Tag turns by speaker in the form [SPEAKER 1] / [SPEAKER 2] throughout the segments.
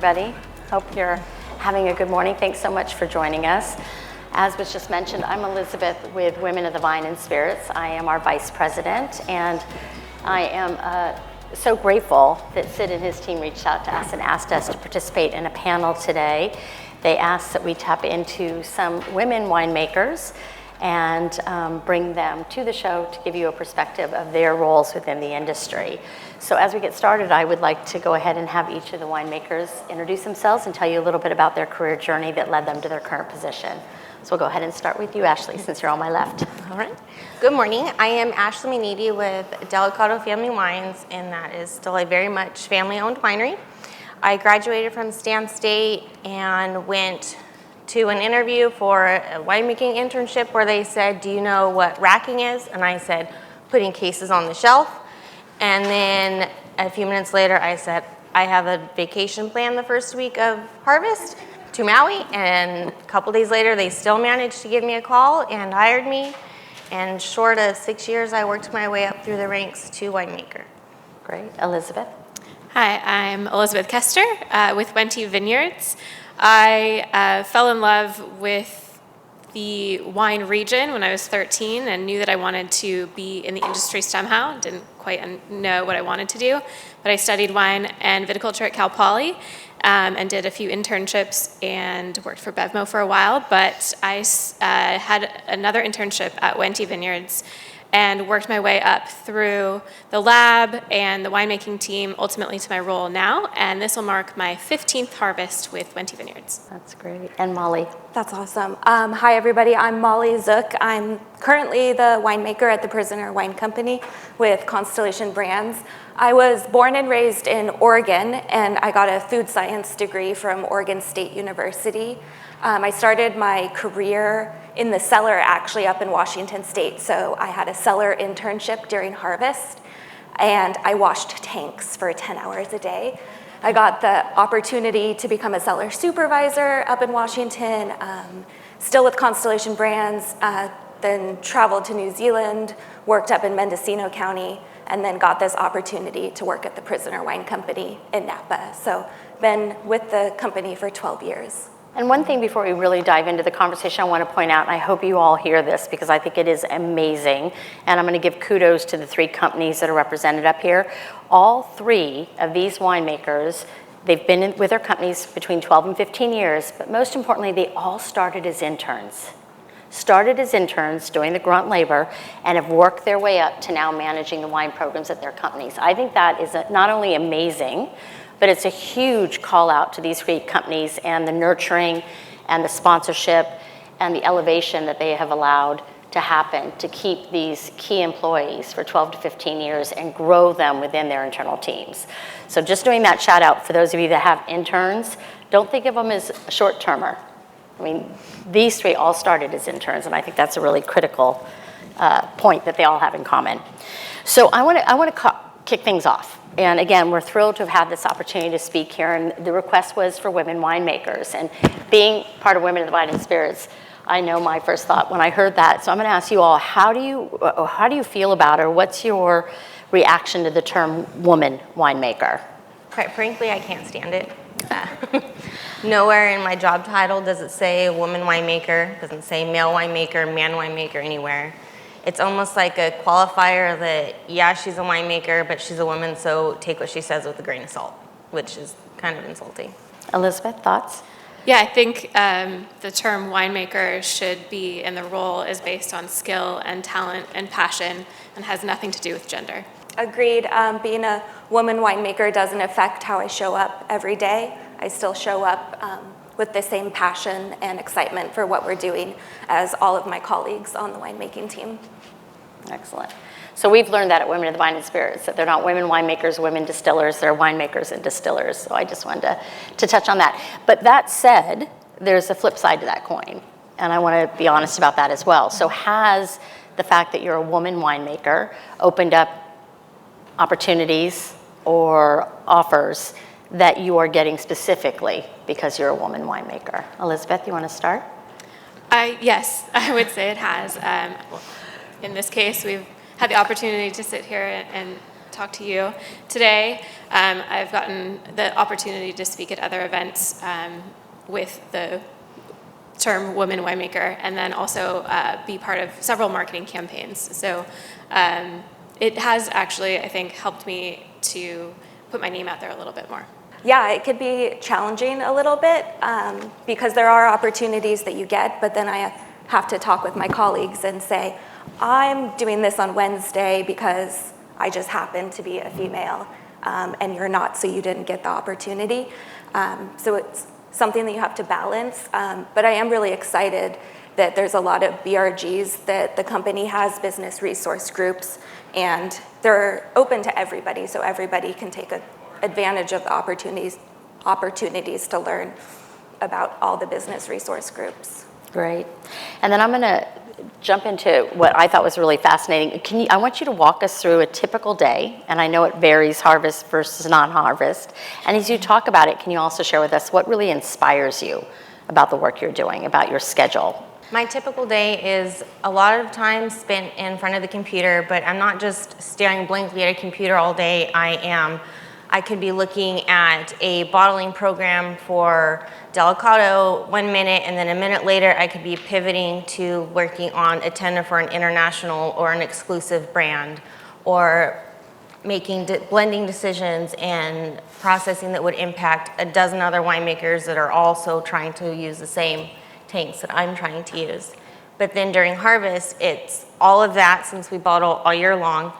[SPEAKER 1] everybody. Hope you're having a good morning. Thanks so much for joining us. As was just mentioned, I'm Elizabeth with Women of the Vine and Spirits. I am our Vice President, and I am so grateful that Sid and his team reached out to us and asked us to participate in a panel today. They asked that we tap into some women winemakers and bring them to the show to give you a perspective of their roles within the industry. So as we get started, I would like to go ahead and have each of the winemakers introduce themselves and tell you a little bit about their career journey that led them to their current position. So we'll go ahead and start with you, Ashley, since you're on my left.
[SPEAKER 2] All right. Good morning. I am Ashley Manidi with Delicato Family Wines, and that is still a very much family-owned winery. I graduated from Stan State and went to an interview for a winemaking internship where they said, do you know what racking is? And I said, putting cases on the shelf. And then a few minutes later, I said, I have a vacation plan the first week of harvest to Maui. And a couple days later, they still managed to give me a call and hired me. And short of 6 years, I worked my way up through the ranks to winemaker.
[SPEAKER 1] Great. Elizabeth?
[SPEAKER 3] Hi, I'm Elizabeth Kester with Wente Vineyards. I fell in love with the wine region when I was 13 and knew that I wanted to be in the industry somehow. Didn't quite know what I wanted to do, but I studied wine and viticulture at Cal Poly and did a few internships and worked for Bevmo for a while, but I had another internship at Wente Vineyards and worked my way up through the lab and the winemaking team, ultimately to my role now. And this will mark my 15th harvest with Wente Vineyards.
[SPEAKER 1] That's great. And Molly?
[SPEAKER 4] That's awesome. Hi, everybody. I'm Molly Zook. I'm currently the winemaker at the Prisoner Wine Company with Constellation Brands. I was born and raised in Oregon, and I got a food science degree from Oregon State University. I started my career in the cellar, actually, up in Washington State. So I had a cellar internship during harvest, and I washed tanks for 10 hours a day. I got the opportunity to become a cellar supervisor up in Washington, still with Constellation Brands, then traveled to New Zealand, worked up in Mendocino County, and then got this opportunity to work at the Prisoner Wine Company in Napa. So been with the company for 12 years.
[SPEAKER 1] And one thing before we really dive into the conversation, I want to point out, and I hope you all hear this because I think it is amazing, and I'm going to give kudos to the three companies that are represented up here. All three of these winemakers, they've been with their companies between 12 and 15 years, but most importantly, they all started as interns. Started as interns doing the grunt labor and have worked their way up to now managing the wine programs at their companies. I think that is not only amazing, but it's a huge call out to these great companies and the nurturing and the sponsorship and the elevation that they have allowed to happen to keep these key employees for 12 to 15 years and grow them within their internal teams. So just doing that shout out for those of you that have interns, don't think of them as a short-termer. I mean, these three all started as interns, and I think that's a really critical point that they all have in common. So I want to kick things off. And again, we're thrilled to have had this opportunity to speak here, and the request was for women winemakers. And being part of Women of the Vine and Spirits, I know my first thought when I heard that. So I'm going to ask you all, how do you feel about it, or what's your reaction to the term woman winemaker?
[SPEAKER 2] Quite frankly, I can't stand it. Nowhere in my job title does it say woman winemaker, doesn't say male winemaker, man winemaker anywhere. It's almost like a qualifier that, yeah, she's a winemaker, but she's a woman, so take what she says with a grain of salt, which is kind of insulting.
[SPEAKER 1] Elizabeth, thoughts?
[SPEAKER 3] Yeah, I think the term winemaker should be, and the role is based on skill and talent and passion and has nothing to do with gender.
[SPEAKER 4] Agreed. Being a woman winemaker doesn't affect how I show up every day. I still show up with the same passion and excitement for what we're doing as all of my colleagues on the winemaking team.
[SPEAKER 1] Excellent. So we've learned that at Women of the Vine and Spirits, that they're not women winemakers, women distillers, they're winemakers and distillers. So I just wanted to touch on that. But that said, there's a flip side to that coin, and I want to be honest about that as well. So has the fact that you're a woman winemaker opened up opportunities or offers that you are getting specifically because you're a woman winemaker? Elizabeth, you want to start?
[SPEAKER 3] Yes, I would say it has. In this case, we've had the opportunity to sit here and talk to you today. I've gotten the opportunity to speak at other events with the term Woman Winemaker, and then also be part of several marketing campaigns. So it has actually, I think, helped me to put my name out there a little bit more.
[SPEAKER 4] Yeah, it could be challenging a little bit because there are opportunities that you get, but then I have to talk with my colleagues and say, I'm doing this on Wednesday because I just happen to be a female and you're not, so you didn't get the opportunity. So it's something that you have to balance, but I am really excited that there's a lot of BRGs that the company has, business resource groups, and they're open to everybody, so everybody can take advantage of the opportunities to learn about all the business resource groups.
[SPEAKER 1] Great. And then I'm going to jump into what I thought was really fascinating. I want you to walk us through a typical day, and I know it varies harvest versus non-harvest. And as you talk about it, can you also share with us what really inspires you about the work you're doing, about your schedule?
[SPEAKER 2] My typical day is a lot of time spent in front of the computer, but I'm not just staring blankly at a computer all day. I could be looking at a bottling program for Delicado 1 minute, and then a minute later I could be pivoting to working on a tender for an international or an exclusive brand, or making blending decisions and processing that would impact a dozen other winemakers that are also trying to use the same tanks that I'm trying to use. But then during harvest, it's all of that, since we bottle all year long,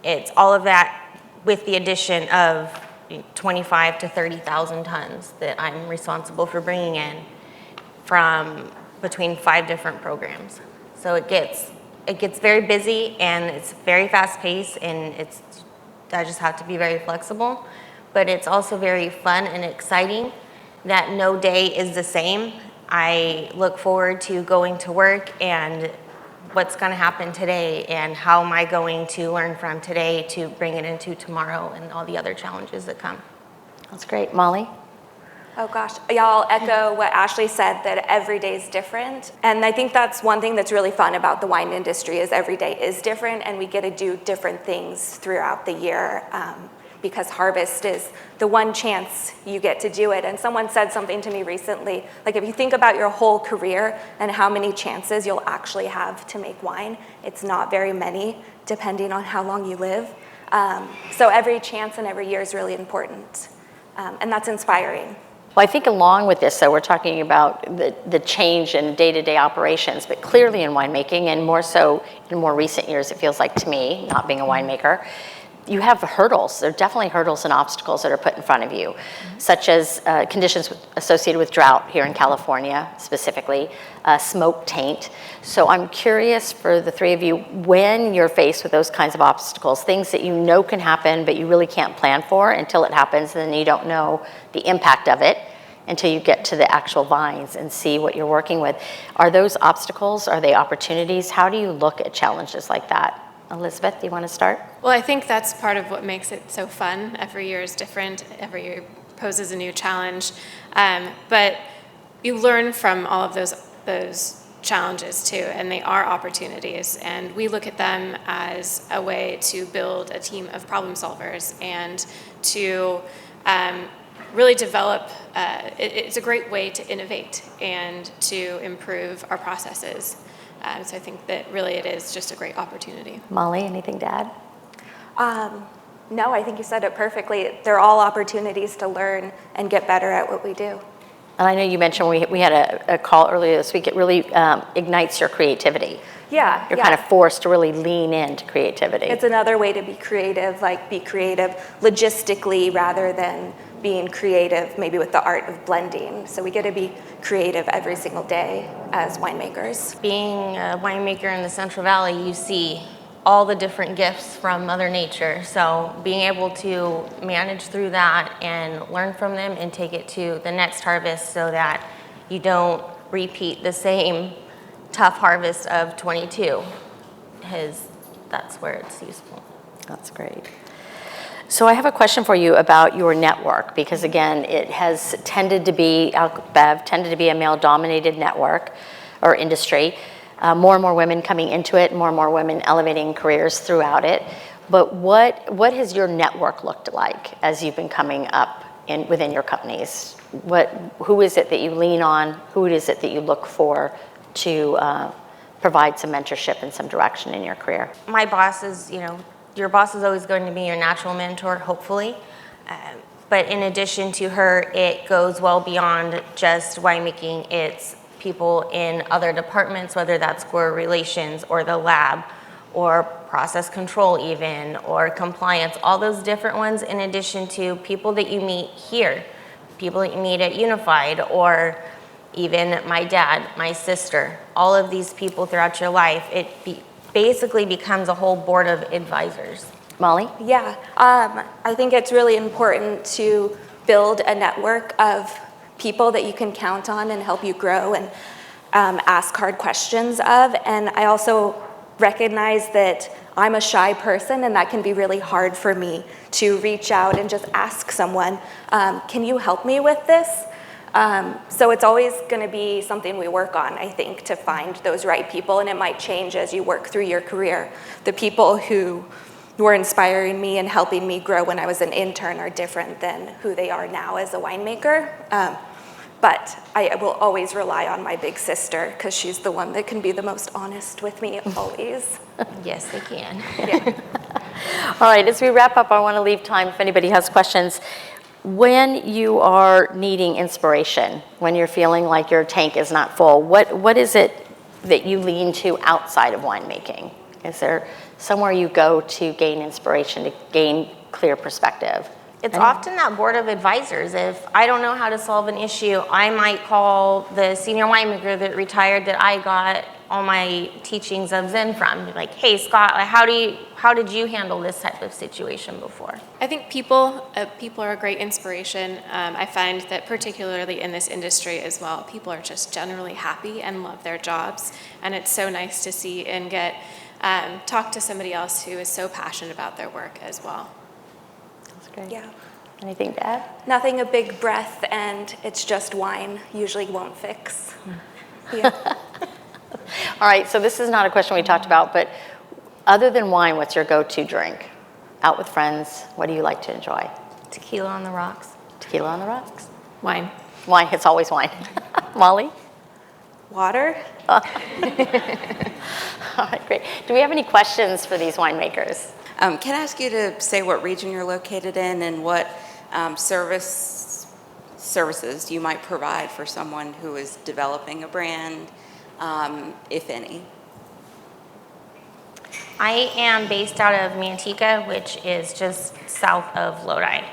[SPEAKER 2] it's all of that with the addition of 25 to 30,000 tons that I'm responsible for bringing in from between 5 different programs. So it gets very busy and it's very fast paced, and I just have to be very flexible. But it's also very fun and exciting that no day is the same. I look forward to going to work and what's going to happen today, and how am I going to learn from today to bring it into tomorrow and all the other challenges that come.
[SPEAKER 1] That's great. Molly?
[SPEAKER 4] Oh gosh, yeah, I'll echo what Ashley said, that every day is different. And I think that's one thing that's really fun about the wine industry, is every day is different and we get to do different things throughout the year. Because harvest is the one chance you get to do it. And someone said something to me recently, like if you think about your whole career and how many chances you'll actually have to make wine, it's not very many, depending on how long you live. So every chance and every year is really important. And that's inspiring.
[SPEAKER 1] Well, I think along with this, though, we're talking about the change in day-to-day operations, but clearly in winemaking, and more so in more recent years, it feels like to me, not being a winemaker, you have hurdles. There are definitely hurdles and obstacles that are put in front of you, such as conditions associated with drought here in California, specifically, smoke taint. So I'm curious for the three of you, when you're faced with those kinds of obstacles, things that you know can happen, but you really can't plan for until it happens, and then you don't know the impact of it until you get to the actual vines and see what you're working with. Are those obstacles? Are they opportunities? How do you look at challenges like that? Elizabeth, do you want to start?
[SPEAKER 3] Well, I think that's part of what makes it so fun. Every year is different. Every year poses a new challenge. But you learn from all of those challenges too, and they are opportunities. And we look at them as a way to build a team of problem solvers and to really develop, it's a great way to innovate and to improve our processes. So I think that really it is just a great opportunity.
[SPEAKER 1] Molly, anything to add?
[SPEAKER 4] No, I think you said it perfectly. They're all opportunities to learn and get better at what we do.
[SPEAKER 1] And I know you mentioned we had a call earlier this week. It really ignites your creativity.
[SPEAKER 4] Yeah.
[SPEAKER 1] You're kind of forced to really lean into creativity.
[SPEAKER 4] It's another way to be creative logistically rather than being creative maybe with the art of blending. So we get to be creative every single day as winemakers.
[SPEAKER 2] Being a winemaker in the Central Valley, you see all the different gifts from Mother Nature. So being able to manage through that and learn from them and take it to the next harvest so that you don't repeat the same tough harvest of 22, that's where it's useful.
[SPEAKER 1] That's great. So I have a question for you about your network, because again, it has tended to be, Bev tended to be a male-dominated network or industry. More and more women coming into it, more and more women elevating careers throughout it. But what has your network looked like as you've been coming up within your companies? Who is it that you lean on? Who is it that you look for to provide some mentorship and some direction in your career?
[SPEAKER 2] My boss is, your boss is always going to be your natural mentor, hopefully. But in addition to her, it goes well beyond just winemaking. It's people in other departments, whether that's grower relations or the lab or process control even, or compliance, all those different ones, in addition to people that you meet here, people that you meet at Unified, or even my dad, my sister, all of these people throughout your life. It basically becomes a whole board of advisors.
[SPEAKER 1] Molly?
[SPEAKER 4] Yeah, I think it's really important to build a network of people that you can count on and help you grow and ask hard questions of. And I also recognize that I'm a shy person, and that can be really hard for me to reach out and just ask someone, can you help me with this? So it's always going to be something we work on, I think, to find those right people, and it might change as you work through your career. The people who were inspiring me and helping me grow when I was an intern are different than who they are now as a winemaker. But I will always rely on my big sister because she's the one that can be the most honest with me always.
[SPEAKER 2] Yes, they can.
[SPEAKER 4] Yeah.
[SPEAKER 1] All right, as we wrap up, I want to leave time if anybody has questions. When you are needing inspiration, when you're feeling like your tank is not full, what is it that you lean to outside of winemaking? Is there somewhere you go to gain inspiration, to gain clear perspective?
[SPEAKER 2] It's often that board of advisors. If I don't know how to solve an issue, I might call the senior winemaker that retired that I got all my teachings of Zen from. Like, hey, Scott, how did you handle this type of situation before?
[SPEAKER 3] I think people are a great inspiration. I find that particularly in this industry as well, people are just generally happy and love their jobs. And it's so nice to see and get talk to somebody else who is so passionate about their work as well.
[SPEAKER 1] That's great.
[SPEAKER 4] Yeah.
[SPEAKER 1] Anything to add?
[SPEAKER 4] Nothing a big breath and it's just wine usually won't fix. Yeah.
[SPEAKER 1] All right, so this is not a question we talked about, but other than wine, what's your go-to drink? Out with friends, what do you like to enjoy?
[SPEAKER 2] Tequila on the rocks.
[SPEAKER 1] Tequila on the rocks?
[SPEAKER 3] Wine.
[SPEAKER 1] Wine, it's always wine. Molly?
[SPEAKER 4] Water?
[SPEAKER 1] All right, great. Do we have any questions for these winemakers?
[SPEAKER 5] Can I ask you to say what region you're located in and what services you might provide for someone who is developing a brand, if any?
[SPEAKER 2] I am based out of Manteca, which is just south of Lodi.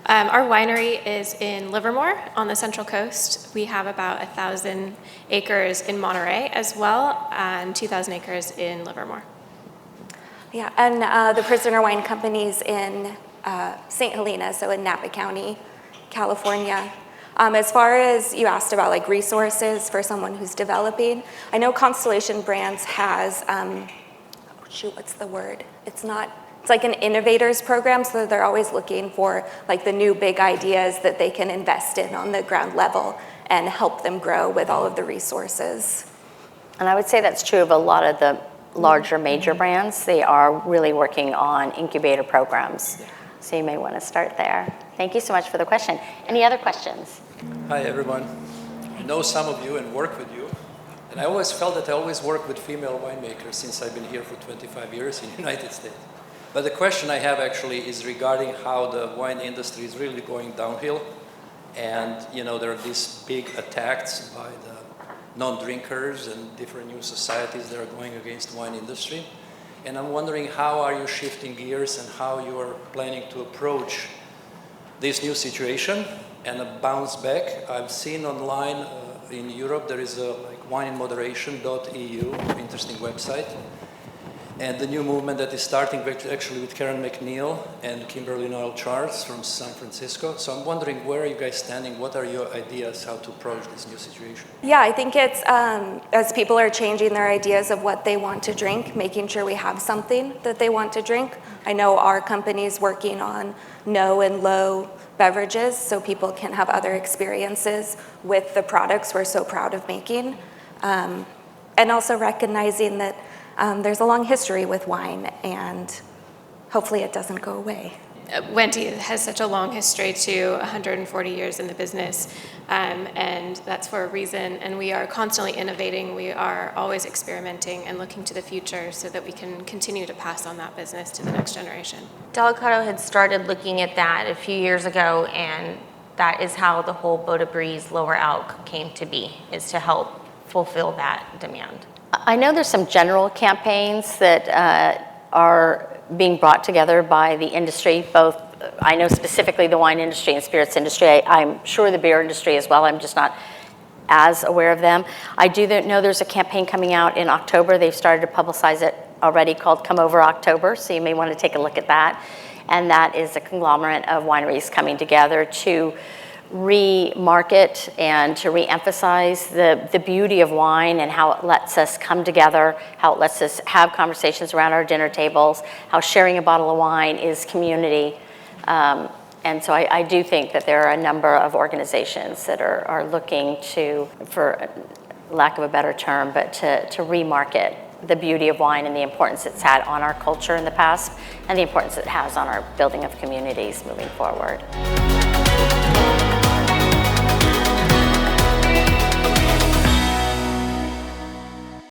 [SPEAKER 3] Our winery is in Livermore on the Central Coast. We have about 1,000 acres in Monterey as well, and 2,000 acres in Livermore.
[SPEAKER 4] Yeah, and the Prisoner Wine Company's in St. Helena, so in Napa County, California. As far as you asked about like resources for someone who's developing, I know Constellation Brands has, what's the word? It's like an innovators program, so they're always looking for like the new big ideas that they can invest in on the ground level and help them grow with all of the resources.
[SPEAKER 1] And I would say that's true of a lot of the larger major brands. They are really working on incubator programs. So you may want to start there. Thank you so much for the question. Any other questions?
[SPEAKER 6] Hi, everyone. I know some of you and work with you. And I always felt that I always work with female winemakers since I've been here for 25 years in the United States. But the question I have actually is regarding how the wine industry is really going downhill. And, there are these big attacks by the non-drinkers and different new societies that are going against the wine industry. And I'm wondering, how are you shifting gears and how you are planning to approach this new situation and a bounce back? I've seen online in Europe there is a wineinmoderation.eu, interesting website. And the new movement that is starting actually with Karen McNeil and Kimberly Noel Charles from San Francisco. So I'm wondering, where are you guys standing? What are your ideas how to approach this new situation?
[SPEAKER 4] Yeah, I think it's, as people are changing their ideas of what they want to drink, making sure we have something that they want to drink. I know our company's working on no and low beverages so people can have other experiences with the products we're so proud of making. And also recognizing that There's a long history with wine, and hopefully it doesn't go away.
[SPEAKER 3] Wendy has such a long history too, 140 years in the business, and that's for a reason. And we are constantly innovating. We are always experimenting and looking to the future so that we can continue to pass on that business to the next generation.
[SPEAKER 2] Delicado had started looking at that a few years ago, and that is how the whole Beau de Brise Lower Alk came to be, is to help fulfill that demand.
[SPEAKER 1] I know there's some general campaigns that are being brought together by the industry, both, I know specifically the wine industry and spirits industry. I'm sure the beer industry as well. I'm just not as aware of them. I do know there's a campaign coming out in October. They've started to publicize it already, called Come Over October, so you may want to take a look at that. And that is a conglomerate of wineries coming together to re-market and to re-emphasize the beauty of wine and how it lets us come together, how it lets us have conversations around our dinner tables, how sharing a bottle of wine is community. And so I do think that there are a number of organizations that are looking to, for lack of a better term, but to re-market the beauty of wine and the importance it's had on our culture in the past and the importance it has on our building of communities moving forward.